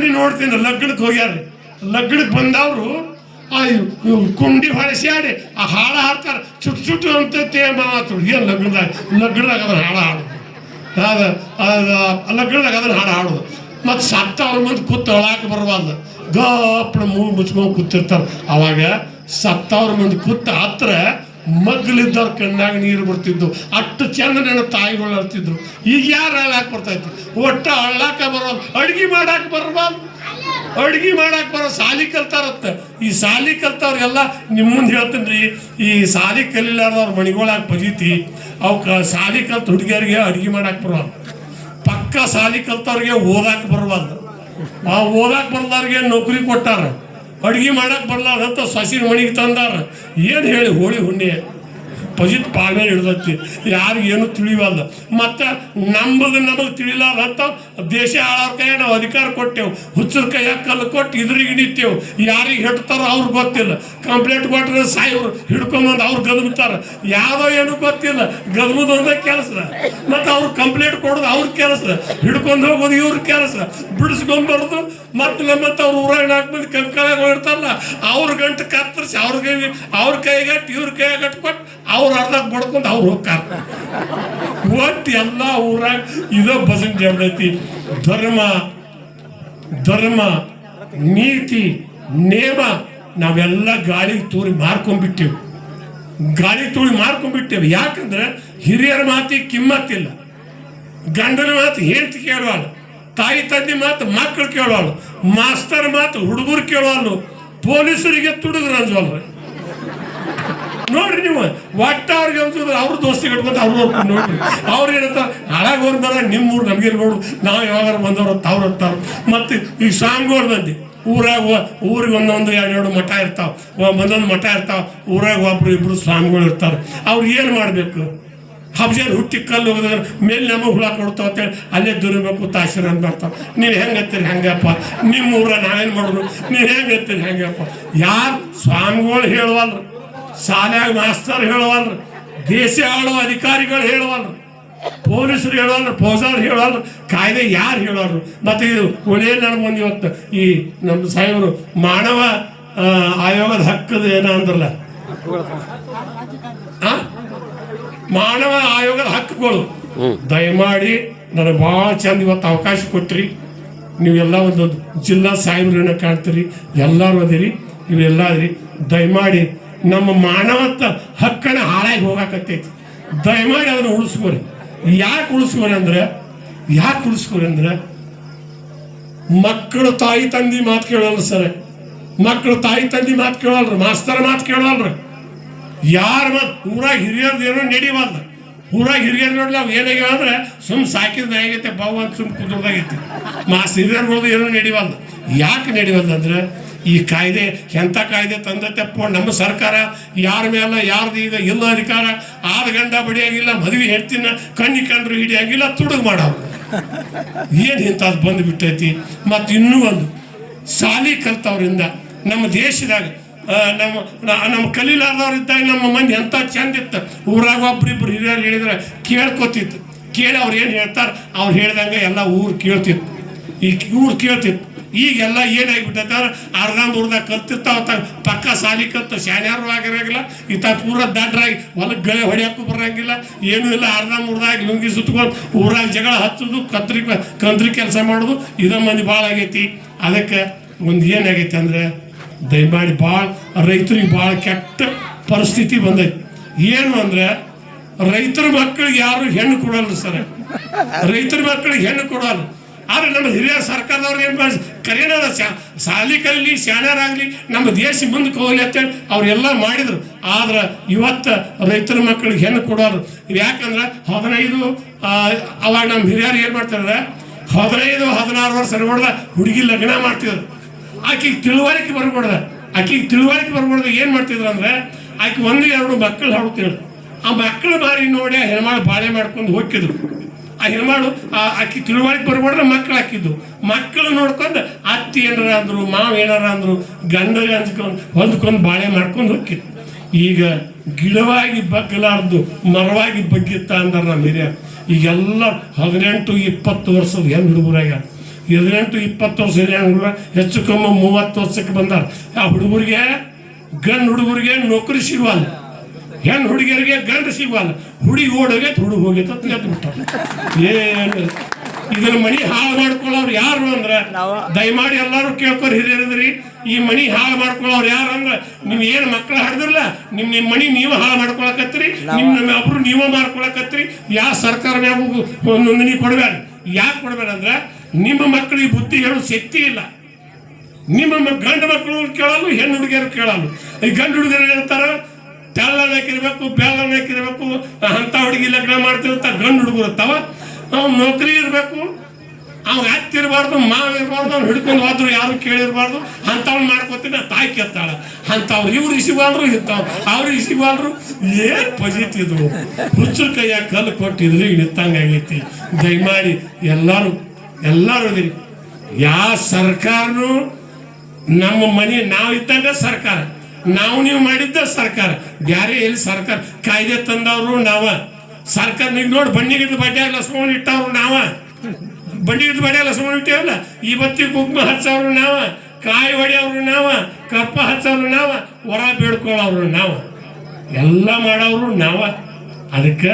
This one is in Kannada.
ಮಂದಿ ನೋಡ್ತೀನಿ ಲಗ್ನಕ್ಕೆ ಹೋಗ್ಯಾರ್ರಿ. ಲಗ್ನಕ್ಕೆ ಬಂದವರು ಕುಂಡಿ ಹೊಳಸ್ಯಾಡಿ ಆ ಹಾಡ ಹಾಡ್ತಾರೆ. ಚುಟ್ಟು ಅಂತೈತೆ ಮಾತು ಏನು ಲಗ್ನದಾಗ ಅದನ್ನ ಹಾಡ ಹಾಡೋದು, ಲಗ್ನದಾಗ ಅದನ್ನ ಹಾಡ ಹಾಡೋದು. ಮತ್ತು ಸತ್ತವ್ರ ಮಂದಿ ಕೂತು ಅಳಾಕ ಬರಬಾರ್ದು, ಗಪ್ಪಣ ಮೂಗು ಮುಚ್ಕೊಂಡು ಕೂತಿರ್ತಾರೆ. ಅವಾಗ ಸತ್ತವ್ರ ಮಂದಿ ಕೂತ ಹತ್ರ ಮಗ್ಲಿದ್ದವ್ರ ಕಣ್ಣಾಗ ನೀರು ಬರ್ತಿದ್ದು. ಅಷ್ಟು ಚಂದ ನನ್ನ ತಾಯಿಗಳು ಅಳ್ತಿದ್ರು. ಈಗ ಯಾರು ಅಳ್ಳಾಕ ಬರ್ತೈತಿ? ಒಟ್ಟ ಅಳ್ಳಾಕ ಬರೋದು, ಅಡ್ಗೆ ಮಾಡಾಕ ಬರಬಾರ್ದು. ಅಡ್ಗೆ ಮಾಡಾಕ ಬರೋ ಸಾಲಿ ಕಲ್ತಾರತ್ತ. ಈ ಸಾಲಿ ಕಲ್ತವ್ರಿಗೆಲ್ಲ ನಿಮ್ಮ ಮುಂದೆ ಹೇಳ್ತೀನಿ ರೀ, ಈ ಸಾಲಿ ಕಲಿಲಾರ್ದವ್ರ ಮಣಿಗಳಾಗ ಪಜೀತಿ. ಅವಕ್ಕೆ ಸಾಲಿ ಕಲ್ತ ಹುಡುಗಿಯರಿಗೆ ಅಡ್ಗೆ ಮಾಡಾಕ ಬರಬಾರ್ದು. ಪಕ್ಕ ಸಾಲಿ ಕಲ್ತವ್ರಿಗೆ ಓದಾಕ ಬರಬಾರ್ದು. ಆ ಓದಾಕ ಬರ್ದವ್ರಿಗೆ ನೌಕರಿ ಕೊಟ್ಟಾರ, ಅಡ್ಗೆ ಮಾಡಕ್ಕೆ ಬರ್ಲಾರ್ದಂತ ಸಸಿನ ಮಣಿಗೆ ತಂದಾರ. ಏನು ಹೇಳಿ ಹೋಳಿ ಹುಣ್ಣೆ ಪಜಿತ್ ಪಾಳ್ಮೆ ಹಿಡ್ದೈತಿ, ಯಾರಿಗೇನು ತಿಳಿವಲ್ಲ. ಮತ್ತು ನಮಗೆ ತಿಳಿಲಾರ್ದಂತ ದೇಶ ಆಳವ್ರ ಕೈಯಾಗ ನಾವು ಅಧಿಕಾರ ಕೊಟ್ಟೆವು, ಹುಚ್ಚರ ಕೈಯಾಗ ಕಲ್ಲು ಕೊಟ್ಟು ಇದ್ರಿಗೆ ನಿಂತೇವು. ಯಾರಿಗೆ ಹೆಡ್ತಾರೋ ಅವ್ರಿಗೆ ಗೊತ್ತಿಲ್ಲ. ಕಂಪ್ಲೇಂಟ್ ಕೊಟ್ಟರೆ ಸಾಯಿವ್ರು ಹಿಡ್ಕೊಂಬಂದು ಅವ್ರು ಗದ್ಬಿಡ್ತಾರೆ. ಯಾವುದೋ ಏನೂ ಗೊತ್ತಿಲ್ಲ, ಗದ್ಬುದೊಂದೇ ಕೆಲಸ. ಮತ್ತು ಅವ್ರು ಕಂಪ್ಲೇಂಟ್ ಕೊಡೋದು ಅವ್ರ ಕೆಲಸ, ಹಿಡ್ಕೊಂಡು ಹೋಗೋದು ಇವ್ರ ಕೆಲಸ, ಬಿಡಿಸ್ಕೊಂಬರೋದು. ಮತ್ತು ಅವ್ರು ಊರಾಗ 4 ಮಂದಿ ಕಂಕಳಾಗ ಹೋಗಿರ್ತಾರಲ್ಲ, ಅವ್ರ ಗಂಟು ಕತ್ತರಿಸಿ ಅವ್ರ ಕೈಗಟ್ಟು ಇವ್ರ ಕೈಗಟ್ಟು ಕೊಟ್ಟು ಅವ್ರು ಅರ್ಧಕ್ಕೆ ಬಡ್ಕೊಂಡು ಅವ್ರು ಹೋಗ್ತಾರೆ. ಒಟ್ಟು ಎಲ್ಲ ಊರಾಗ ಇದೇ ಬಸಂಗ್ ಜಡ್ದೈತಿ. ಧರ್ಮ ನೀತಿ ನೇಮ ನಾವೆಲ್ಲ ಗಾಳಿಗೆ ತೂರಿ ಮಾರ್ಕೊಂಡ್ಬಿಟ್ಟೇವೆ. ಯಾಕಂದ್ರೆ ಹಿರಿಯರ ಮಾತಿಗೆ ಕಿಮ್ಮತ್ತಿಲ್ಲ, ಗಂಡನ ಮಾತು ಹೆಂಡತಿ ಕೇಳುವಲ್ಲ, ತಾಯಿ ತಂದೆ ಮಾತು ಮಕ್ಕಳು ಕೇಳುವಲ್ಲ, ಮಾಸ್ತರ್ ಮಾತು ಹುಡುಗರು ಕೇಳುವಲ್ಲ, ಪೊಲೀಸರಿಗೆ ತುಡುಗ್ರು ಅಂಜವಲ್ರಿ. ನೋಡ್ರಿ ನೀವು ಒಟ್ಟ ಅವ್ರಿಗೆ ಅನ್ಸಿದ್ರೆ ಅವ್ರ ದೋಸ್ತಿ ಕಟ್ಕೊಂತ ಅವ್ರು ನೋಡ್ರಿ. ಅವ್ರು ಏನಂತಾರೆ, ಹಾಳಾಗ ಹೋಗಿ ಬರ ನಿಮ್ಮೂರು ನಮಗೆ ನೋಡು, ನಾವು ಯಾವಾಗ ಬಂದವ್ರು ಅವ್ರು ಅಂತಾರೆ. ಮತ್ತು ಈ ಸ್ವಾಮಿಗಳು ಬಂದು ಊರಿಗೆ ಒಂದೊಂದು 2 ಮಠ ಇರ್ತಾವೆ, ಒಂದೊಂದು ಮಠ ಇರ್ತಾವೆ. ಊರಾಗ ಒಬ್ರು 2 ಸ್ವಾಮಿಗಳು ಇರ್ತಾರೆ. ಅವ್ರು ಏನು ಮಾಡಬೇಕು? ಹಬ್ಜಾರ್ ಹುಟ್ಟಿ ಕಲ್ಲು ಹೋಗಿದ್ರೆ ಮೇಲೆ ನಮಗೆ ಹುಳ ಕೊಡ್ತಾವ ಅಂತೇಳಿ ಅಲ್ಲೇ ದುರಿಬೇಕು ತಾಸಿರ ಅಂತ ಬರ್ತಾವೆ. ನೀವು ಹೆಂಗೆ ಹತ್ತೀರಿ ಹಂಗಪ್ಪ, ನಿಮ್ಮ ಊರ ನಾವೇನು ಮಾಡೋದು, ನೀವು ಹೆಂಗೆ ಹತ್ತೀರಿ ಹಂಗಪ್ಪ. ಯಾರು ಸ್ವಾಮಿಗಳು ಹೇಳುವಲ್ರಿ, ಶಾಲ್ಯಾಗ ಮಾಸ್ತರ್ ಹೇಳುವಲ್ರಿ, ದೇಶ ಆಳುವ ಅಧಿಕಾರಿಗಳು ಹೇಳುವಲ್ರಿ, ಪೊಲೀಸರು ಹೇಳುವಲ್ರಿ, ಫೌಜಾರು ಹೇಳುವಲ್ರಿ, ಕಾಯ್ದೆ ಯಾರು ಹೇಳೋರು. ಮತ್ತು ಇದು ಒಳ್ಳೆಯ ನನಗೊಂದು ಇವತ್ತು ಈ ನಮ್ಮ ಸಾಹೇಬರು ಮಾನವ ಆಯೋಗದ ಹಕ್ಕದ ಏನ ಅಂದ್ರಲ್ಲ, ಮಾನವ ಆಯೋಗದ ಹಕ್ಕುಗಳು ದಯಮಾಡಿ ನನಗೆ ಭಾಳ ಚಂದ ಇವತ್ತು ಅವಕಾಶ ಕೊಟ್ರಿ. ನೀವೆಲ್ಲ ಒಂದೊಂದು ಜಿಲ್ಲಾ ಸಾಹೇಬ್ರನ್ನ ಕಾಣ್ತೀರಿ, ಎಲ್ಲರೂ ಅದಿರಿ, ಇವೆಲ್ಲ ಅದಿರಿ. ದಯಮಾಡಿ ನಮ್ಮ ಮಾನವತ್ವ ಹಕ್ಕನ್ನು ಹಾಳಾಗಿ ಹೋಗಾಕತ್ತೈತಿ. ದಯಮಾಡಿ ಅದನ್ನು ಉಳಿಸ್ಕೋರಿ. ಯಾಕೆ ಉಳಿಸ್ಕೋರಿ ಅಂದ್ರೆ ಮಕ್ಕಳು ತಾಯಿ ತಂದೆ ಮಾತು ಕೇಳಲ್ರಿ ಸರ್. ಮಕ್ಕಳು ತಾಯಿ ತಂದೆ ಮಾತು ಕೇಳಲ್ರಿ, ಮಾಸ್ತರ ಮಾತು ಕೇಳಲ್ರಿ. ಯಾರ ಮಾತು ಊರಾಗ ಹಿರಿಯರ್ದು ಏನೋ ನಡಿವಲ್ದ. ಊರಾಗ ಹಿರಿಯರು ನೋಡ್ಲಿ ಅವು ಏನಾಗ್ಯಾವ ಅಂದ್ರೆ ಸುಮ್ ಸಾಕಿದ ಆಗೈತೆ ಬಾವು ಅಂತ ಸುಮ್ ಕುದುರ್ದಾಗೈತಿ. ಹಿರಿಯರ್ಗಳದು ಏನೋ ನಡಿವಲ್ದು. ಯಾಕೆ ನಡಿವಲ್ದು ಅಂದ್ರೆ ಈ ಕಾಯ್ದೆ ಎಂಥ ಕಾಯ್ದೆ ತಂದತೆಪ್ಪ ನಮ್ಮ ಸರ್ಕಾರ. ಯಾರ ಮೇಲೆ ಯಾರ್ದು ಈಗ ಇಲ್ಲ ಅಧಿಕಾರ, ಆದ ಗಂಡ ಬಡಿಯಾಗಿಲ್ಲ, ಮದುವೆ ಹೆಡ್ತಿನ ಕಣ್ಣಿ ಕಂಡ್ರು ಹಿಡಿಯಾಗಿಲ್ಲ, ತುಡುಗು ಮಾಡವ. ಏನು ಇಂಥದ್ದು ಬಂದು ಬಿಟ್ಟೈತಿ. ಮತ್ತು ಇನ್ನೂ ಒಂದು ಶಾಲಿ ಕಲ್ತವ್ರಿಂದ ನಮ್ಮ ದೇಶದಾಗ ನಮ್ಮ ಕಲೀಲಾರ್ದವ್ರಿದ್ದಾಗ ನಮ್ಮ ಮಂದಿ ಎಂಥ ಚಂದ ಇತ್ತು. ಊರಾಗ ಒಬ್ರಿಬ್ರು ಹಿರಿಯರು ಹೇಳಿದ್ರೆ ಕೇಳ್ಕೊತಿತ್ತು. ಕೇಳಿ ಅವ್ರು ಏನು ಹೇಳ್ತಾರೆ ಅವ್ರು ಹೇಳ್ದಂಗೆ ಎಲ್ಲ ಊರು ಕೇಳ್ತಿತ್ತು. ಈಗೆಲ್ಲ ಏನಾಗಿಬಿಟ್ಟೈತೆ ಅಂದ್ರೆ ಅರ್ಧಂಬರ್ದಾಗ ಕಲ್ತಿರ್ತಾವ, ಪಕ್ಕ ಸಾಲಿ ಕಲ್ತು ಶಾನ್ಯಾರು ಆಗಿರಂಗಿಲ್ಲ, ಪೂರ ದಡ್ರಾಗಿ ಹೊಲಕ್ಕೆ ಗಳೆ ಹೊಡೆಯೋಕ್ಕೂ ಬರೋಂಗಿಲ್ಲ, ಏನೂ ಇಲ್ಲ. ಅರ್ಧಂಬರ್ದಾಗಿ ಲುಂಗಿ ಸುತ್ಕೊಂಡು ಊರಾಗ ಜಗಳ ಹಚ್ಚೋದು, ಕಂತ್ರಿ ಕೆಲಸ ಮಾಡೋದು, ಇದ ಮಂದಿ ಭಾಳ ಆಗೈತಿ. ಅದಕ್ಕೆ ಒಂದು ಏನಾಗೈತಿ ಅಂದರೆ ದಯಮಾಡಿ ಭಾಳ ರೈತರಿಗೆ ಭಾಳ ಕೆಟ್ಟ ಪರಿಸ್ಥಿತಿ ಬಂದೈತಿ. ಏನು ಅಂದರೆ ರೈತರ ಮಕ್ಕಳಿಗೆ ಯಾರು ಹೆಣ್ಣು ಕೊಡಲ್ಲ ಸರ್, ರೈತರ ಮಕ್ಕಳಿಗೆ ಹೆಣ್ಣು ಕೊಡಲ್ಲ. ಆದರೆ ನಮ್ಮ ಹಿರಿಯ ಸರ್ಕಾರದವ್ರು ಏನು ಮಾಡಿ ಕರೆಯೋಣ, ಶಾಲಿ ಕಲೀಲಿ, ಶಾಣ್ಯರಾಗಲಿ, ನಮ್ಮ ದೇಶ ಮುಂದಕ್ಕೆ ಹೋಗಲಿ ಅಂತೇಳಿ ಅವರೆಲ್ಲ ಮಾಡಿದರು. ಆದ್ರೆ ಇವತ್ತು ರೈತರ ಮಕ್ಕಳಿಗೆ ಹೆಣ್ಣು ಕೊಡೋರು. ಯಾಕಂದ್ರೆ 15 ಅವಾಗ ನಮ್ಮ ಹಿರಿಯರು ಏನು ಮಾಡ್ತಾರೆ, 15-16 ವರ್ಷ ನೋಡ್ದ ಹುಡುಗಿ ಲಗ್ನ ಮಾಡ್ತಿದ್ರು. ಆಕೆಗೆ ತಿಳುವಳಿಕೆ ಬರ್ಕೊಡ್ದ ಏನು ಮಾಡ್ತಿದ್ರು ಅಂದರೆ ಆಕೆ 1-2 ಮಕ್ಕಳು ಹಾಡುತ್ತಿದ್ರು. ಆ ಮಕ್ಕಳು ಬಾರಿ ನೋಡಿ ಆ ಹೆಣ್ಮಾಳು ಬಾಳೆ ಮಾಡ್ಕೊಂಡು ಹೋಗಿದ್ರು. ಆ ಹೆಣ್ಮಾಳು ಆಕೆ ತಿಳುವಳಿಕೆ ಬರ್ಬಾರ್ದ್ರೆ ಮಕ್ಕಳು ಹಾಕಿದ್ದು. ಮಕ್ಕಳು ನೋಡ್ಕೊಂಡು ಅತ್ತಿ ಏನಾರ ಅಂದರು, ಮಾವು ಏನಾರ ಅಂದರು, ಗಂಡಗೆ ಹೊಂದ್ಕೊಂಡು ಬಾಳೆ ಮಾಡ್ಕೊಂಡು ಹೋಗಿತ್ತು. ಈಗ ಗಿಡವಾಗಿ ಬಗ್ಗಲಾರ್ದು ಮರವಾಗಿ ಬಗ್ಗಿತ್ತ ಅಂದ್ರೆ ನಮ್ಮ ಹಿರಿಯ. ಈಗೆಲ್ಲ 18-20 ವರ್ಷದ ಹೆಣ್ಣು ಹುಡುಗರಾಗ 18-20 ವರ್ಷ ಹುಡುಗ ಹೆಚ್ಚು ಕಮ್ಮಿ 30 ವರ್ಷಕ್ಕೆ ಬಂದಾರ. ಆ ಹುಡುಗರಿಗೆ ಗಂಡು ಹುಡುಗರಿಗೆ ನೌಕರಿ ಸಿಗುವಲ್ಲ, ಹೆಣ್ಣು ಹುಡುಗಿಯರಿಗೆ ಗಂಡು ಸಿಗುವಲ್ಲ. ಹುಡುಗಿ ಓಡೋಗೈತೆ, ಹುಡುಗ ಹೋಗೈತೆ ಅಂತ ಎದ್ದು ಬಿಟ್ಟಾರ. ಏನು ಇದನ್ನ ಮನಿ ಹಾಳು ಮಾಡ್ಕೊಳ್ಳೋರು ಯಾರು ಅಂದ್ರೆ ದಯಮಾಡಿ ಎಲ್ಲರೂ ಕೇಳ್ಕೊರಿ ಹಿರಿಯರಿದ್ರಿ. ಈ ಮನಿ ಹಾಳು ಮಾಡ್ಕೊಳ್ಳೋರು ಯಾರು ಅಂದ್ರೆ ನೀವು ಏನು ಮಕ್ಕಳು ಹಾಡಿದ್ರಲ್ಲ, ನಿಮ್ಮ ಮನಿ ನೀವು ಹಾಳು ಮಾಡ್ಕೊಳಕತ್ರಿ, ನಿಮ್ಮ ಒಬ್ರು ನೀವೇ ಮಾಡ್ಕೊಳಕತ್ರಿ. ಯಾವ ಸರ್ಕಾರ ಮ್ಯಾಗೂ ನೋಂದಣಿ ಕೊಡಬೇಡ. ಯಾಕೆ ಕೊಡಬೇಡ ಅಂದ್ರೆ ನಿಮ್ಮ ಮಕ್ಕಳಿಗೆ ಬುದ್ಧಿ ಹೇಳೋ ಶಕ್ತಿ ಇಲ್ಲ. ನಿಮ್ಮ ಗಂಡು ಮಕ್ಕಳು ಕೇಳಲು, ಹೆಣ್ಣು ಹುಡುಗಿಯರು ಕೇಳಲು. ಈ ಗಂಡು ಹುಡುಗಿಯರು ಹೇಳ್ತಾರ ತೆಳ್ಳನ ಹಾಕಿರ್ಬೇಕು, ಬೆಳ್ಳನ ಹಾಕಿರ್ಬೇಕು, ಅಂತ ಹುಡುಗಿ ಲಗ್ನ ಮಾಡ್ತಿರ್ತ. ಗಂಡು ಹುಡುಗರು ಇರ್ತಾವ, ಅವ್ನು ನೌಕರಿ ಇರಬೇಕು, ಅವ್ನು ಹತ್ತಿರಬಾರ್ದು, ಮಾವಿರಬಾರ್ದು, ಅವ್ನು ಹಿಡ್ಕೊಂಡು ಹೋದ್ರು ಯಾರು ಕೇಳಿರ್ಬಾರ್ದು. ಅಂಥವ್ನು ಮಾಡ್ಕೊತೀನಿ ತಾಯಿ ಕೆತ್ತಾಳ. ಅಂಥವ್ರು ಇವ್ರು ಇಸಿಬಾರ್ದು, ಇಂಥವ್ರು ಅವ್ರು ಇಸಿಬಾರ್ದು. ಏನು ಪಜಿತಿದ್ರು ಹುಚ್ಚರ ಕೈಯಾಗ ಕಲ್ಲು ಕೊಟ್ಟಿದ್ರು ನಿತ್ತಂಗಾಗೈತಿ. ದಯಮಾಡಿ ಎಲ್ಲರೂ ಇದೀರಿ. ಯಾವ ಸರ್ಕಾರನು ನಮ್ಮ ಮನೆ ನಾವು ಇದ್ದಾಗ ಸರ್ಕಾರ, ನಾವು ನೀವು ಮಾಡಿದ್ದ ಸರ್ಕಾರ, ಬ್ಯಾರೆ ಎಲ್ಲಿ ಸರ್ಕಾರ ಕಾಯ್ದೆ ತಂದವರು ನಾವ. ಸರ್ಕಾರ ನೀವು ನೋಡಿ ಬಣ್ಣಿಗಿದ್ದು ಬಡ್ಡೆ ಲಸ್ಮೋನ್ ಇಟ್ಟವ್ರು ನಾವ, ಬಡ್ಡಿಗಿದ್ದು ಬಡ್ಡೆ ಲಸ್ಮೋನ್ ಇಟ್ಟೇವಲ್ಲ. ಇವತ್ತಿ ಕುಂಕುಮ ಹಚ್ಚವ್ರು ನಾವ, ಕಾಯಿ ಹೊಡೆಯವ್ರು ನಾವ, ಕಪ್ಪ ಹಚ್ಚವ್ರು ನಾವ, ಹೊರ ಬೇಡ್ಕೊಳ್ಳೋರು ನಾವ, ಎಲ್ಲ ಮಾಡೋರು ನಾವ. ಅದಕ್ಕೆ